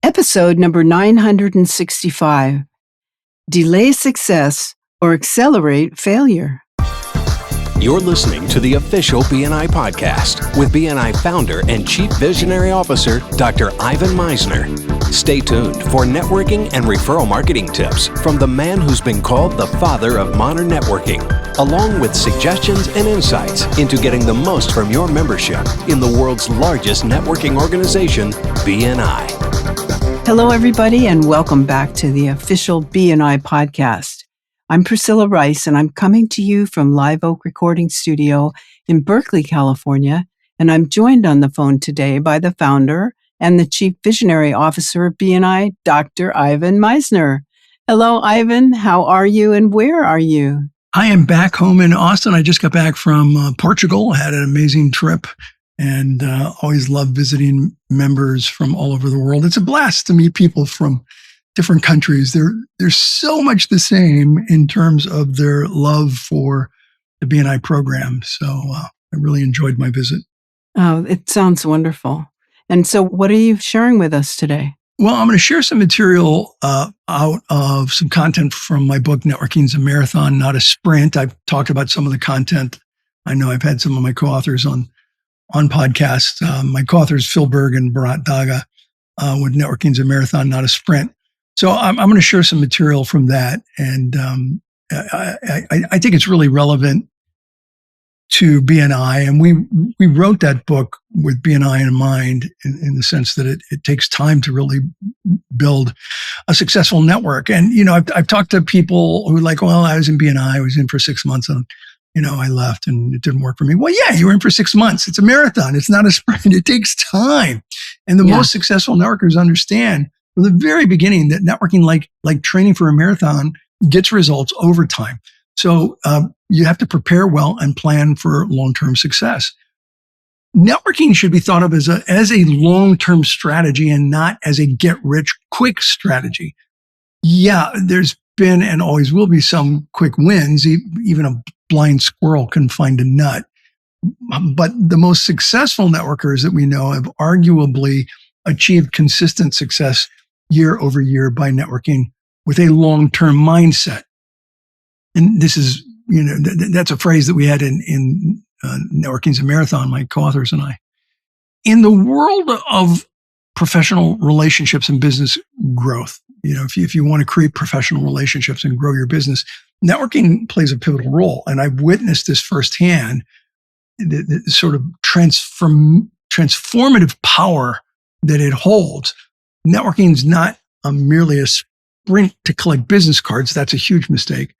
Episode number 965, Delay Success or Accelerate Failure. You're listening to the official BNI podcast with BNI founder and Chief Visionary Officer, Dr. Ivan Misner. Stay tuned for networking and referral marketing tips from the man who's been called the father of modern networking, along with suggestions and insights into getting the most from your membership in the world's largest networking organization, BNI. Hello, everybody, and welcome back to the official BNI podcast. I'm Priscilla Rice, and I'm coming to you from Live Oak Recording Studio in Berkeley, California, and I'm joined on the phone today by the founder and the Chief Visionary Officer of BNI, Dr. Ivan Misner. Hello, Ivan. How are you, and where are you? I am back home in Austin. I just got back from Portugal. I had an amazing trip. And always love visiting members from all over the world. It's a blast to meet people from different countries. They're so much the same in terms of their love for the BNI program. So I really enjoyed my visit. Oh, it sounds wonderful. And so what are you sharing with us today? Well, I'm going to share some material out of some content from my book, Networking's a Marathon, Not a Sprint. I've talked about some of the content. I know I've had some of my co-authors on podcasts. My co-authors, Phil Berg and Bharat Daga, with Networking's a Marathon, Not a Sprint. So I'm going to share some material from that. And I think it's really relevant to BNI. And we wrote that book with BNI in mind in the sense that it takes time to really build a successful network. And, you know, I've talked to people who are like, well, I was in BNI, I was in for 6 months and I left and it didn't work for me. Well, yeah, you were in for 6 months. It's a marathon. It's not a sprint. It takes time. And the most successful networkers understand from the very beginning that networking, like training for a marathon, gets results over time. So you have to prepare well and plan for long-term success. Networking should be thought of as a long-term strategy and not as a get-rich-quick strategy. Yeah, there's been and always will be some quick wins. Even a blind squirrel can find a nut. But the most successful networkers that we know have arguably achieved consistent success year over year by networking with a long-term mindset. And this is, that's a phrase that we had in Networking's a Marathon, my co-authors and I. In the world of professional relationships and business growth, if you want to create professional relationships and grow your business, networking plays a pivotal role. And I've witnessed this firsthand, the sort of transformative power that it holds. Networking is not merely a sprint to collect business cards. That's a huge mistake.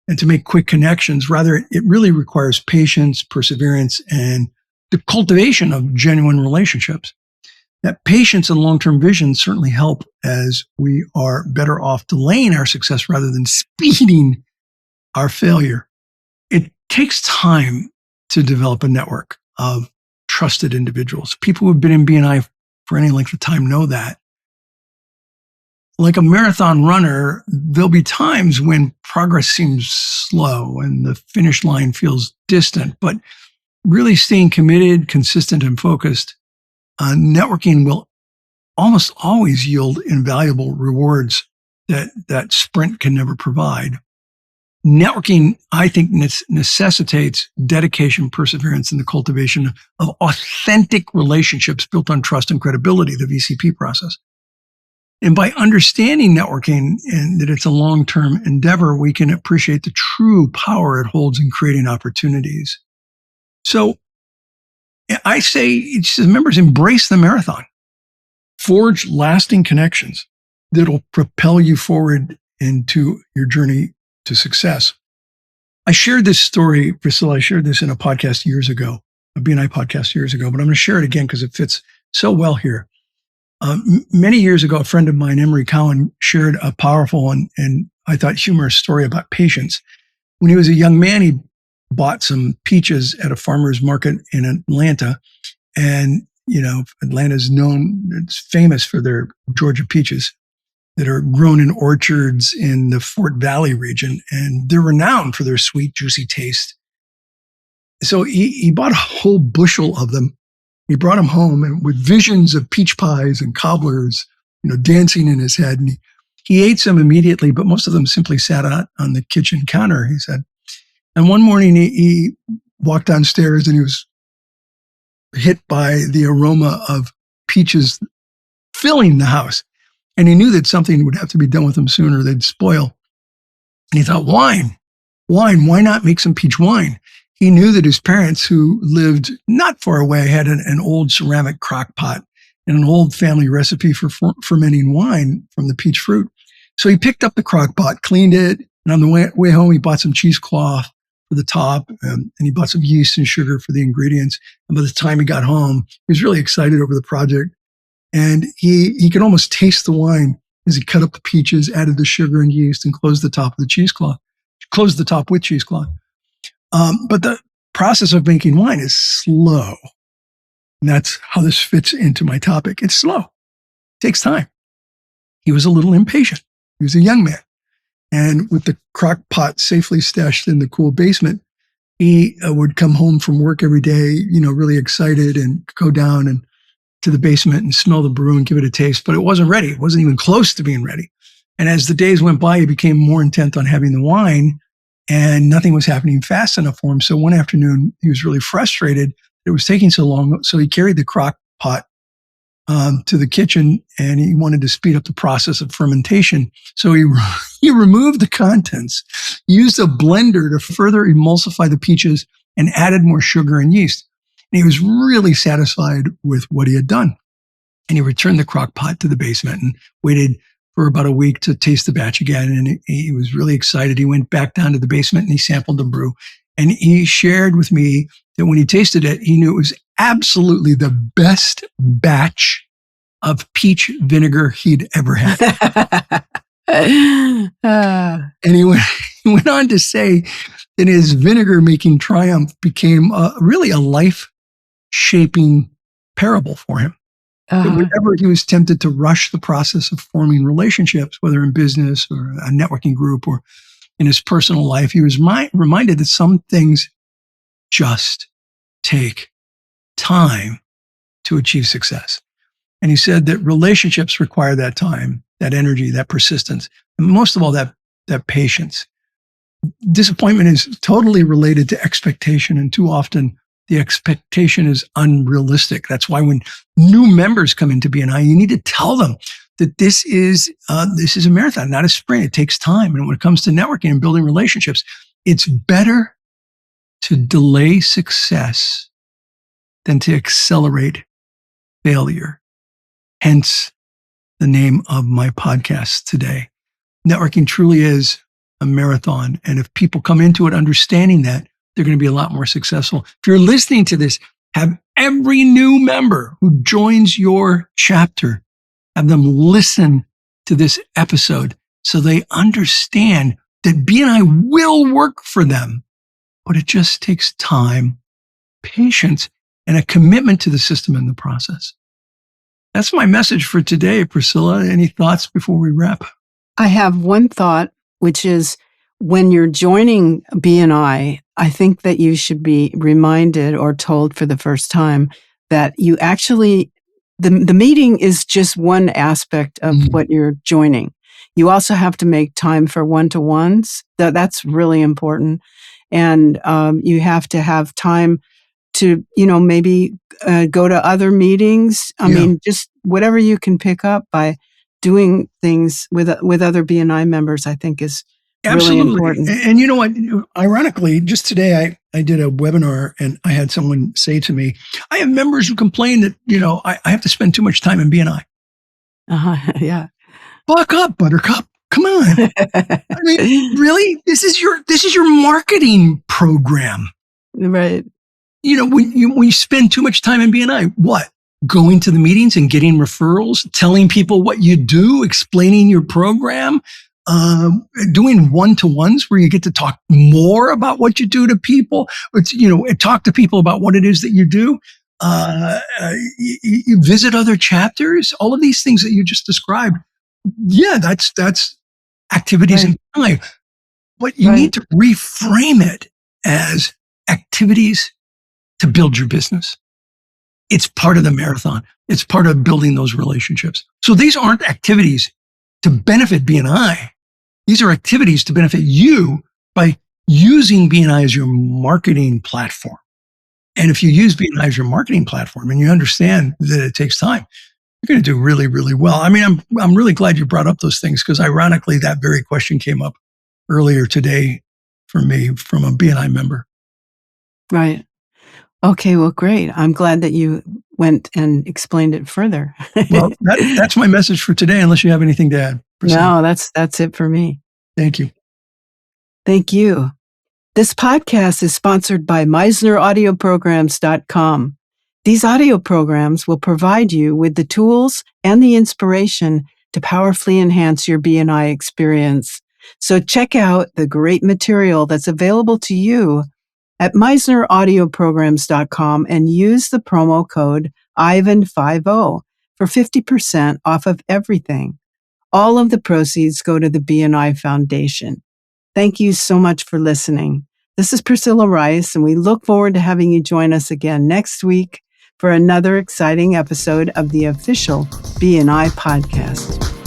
And to make quick connections. Rather, it really requires patience, perseverance, and the cultivation of genuine relationships. That patience and long-term vision certainly help as we are better off delaying our success rather than speeding our failure. It takes time to develop a network of trusted individuals. People who have been in BNI for any length of time know that. Like a marathon runner, there'll be times when progress seems slow and the finish line feels distant, but really staying committed, consistent, and focused, networking will almost always yield invaluable rewards that sprint can never provide. Networking, I think, necessitates dedication, perseverance, and the cultivation of authentic relationships built on trust and credibility, the VCP process. And by understanding networking and that it's a long-term endeavor, we can appreciate the true power it holds in creating opportunities. So I say to members, embrace the marathon. Forge lasting connections that'll propel you forward into your journey to success. I shared this story, Priscilla, I shared this in a podcast years ago, a BNI podcast years ago, but I'm going to share it again because it fits so well here. Many years ago, a friend of mine, Emery Cowan, shared a powerful and I thought humorous story about patience. When he was a young man, he bought some peaches at a farmer's market in Atlanta. And, Atlanta's it's famous for their Georgia peaches that are grown in orchards in the Fort Valley region. And they're renowned for their sweet, juicy taste. So he bought a whole bushel of them. He brought them home and with visions of peach pies and cobblers dancing in his head. And he ate some immediately, but most of them simply sat out on the kitchen counter, he said. And one morning he walked downstairs and he was hit by the aroma of peaches filling the house. And he knew that something would have to be done with them sooner. They'd spoil. And he thought, wine, why not make some peach wine? He knew that his parents, who lived not far away, had an old ceramic crock pot and an old family recipe for fermenting wine from the peach fruit. So he picked up the crock pot, cleaned it, and on the way home, he bought some cheesecloth for the top, and he bought some yeast and sugar for the ingredients. And by the time he got home, he was really excited over the project. And he could almost taste the wine as he cut up the peaches, added the sugar and yeast, and closed the top with cheesecloth. But the process of making wine is slow. And that's how this fits into my topic. It's slow. It takes time. He was a little impatient. He was a young man. And with the crock pot safely stashed in the cool basement, he would come home from work every day, really excited, and go down and to the basement and smell the brew and give it a taste. But it wasn't ready. It wasn't even close to being ready. And as the days went by, he became more intent on having the wine, and nothing was happening fast enough for him. So one afternoon, he was really frustrated that it was taking so long. So he carried the crock pot to the kitchen, and he wanted to speed up the process of fermentation. So he removed the contents, used a blender to further emulsify the peaches, and added more sugar and yeast. And he was really satisfied with what he had done. And he returned the crock pot to the basement and waited for about a week to taste the batch again. And he was really excited. He went back down to the basement and he sampled the brew. And he shared with me that when he tasted it, he knew it was absolutely the best batch of peach vinegar he'd ever had. And he went on to say that his vinegar making triumph became really a life-shaping parable for him. That whenever he was tempted to rush the process of forming relationships, whether in business or a networking group or in his personal life, he was reminded that some things just take time to achieve success. And he said that relationships require that time, that energy, that persistence, and most of all, that patience. Disappointment is totally related to expectation, and too often the expectation is unrealistic. That's why when new members come into BNI, you need to tell them that this is a marathon, not a sprint. It takes time. And when it comes to networking and building relationships, it's better to delay success than to accelerate failure. Hence the name of my podcast today. Networking truly is a marathon. And if people come into it understanding that, they're going to be a lot more successful. If you're listening to this, have every new member who joins your chapter, have them listen to this episode so they understand that BNI will work for them, but it just takes time, patience, and a commitment to the system and the process. That's my message for today, Priscilla. Any thoughts before we wrap? I have one thought, which is when you're joining BNI, I think that you should be reminded or told for the first time that you actually, the meeting is just one aspect of what you're joining. You also have to make time for one-to-ones. That's really important. And you have to have time to, maybe go to other meetings. I mean, just whatever you can pick up by doing things with other BNI members, I think is really important. And you know what? Ironically, just today I did a webinar and I had someone say to me, I have members who complain that, I have to spend too much time in BNI. Yeah. Buck up, Buttercup. Come on. I mean, really? This is your marketing program. Right. When you spend too much time in BNI, what? Going to the meetings and getting referrals, telling people what you do, explaining your program, doing one-to-ones where you get to talk more about what you do to people, talk to people about what it is that you do. You visit other chapters, all of these things that you just described. Yeah, that's activities in time, but you need to reframe it as activities to build your business. it's part of the marathon. It's part of building those relationships. So these aren't activities to benefit BNI. These are activities to benefit you by using BNI as your marketing platform. And if you use BNI as your marketing platform and you understand that it takes time, you're going to do really, really well. I mean, I'm really glad you brought up those things because ironically, that very question came up earlier today for me from a BNI member. Right. Okay, well, great. I'm glad that you went and explained it further. Well, that's my message for today, unless you have anything to add. Priscilla. No, that's it for me. Thank you. Thank you. This podcast is sponsored by MeisnerAudioprograms.com. These audio programs will provide you with the tools and the inspiration to powerfully enhance your BNI experience. So check out the great material that's available to you at MeisnerAudioprograms.com and use the promo code IVAN50 for 50% off of everything. All of the proceeds go to the BNI Foundation. Thank you so much for listening. This is Priscilla Rice, and we look forward to having you join us again next week for another exciting episode of the official BNI podcast.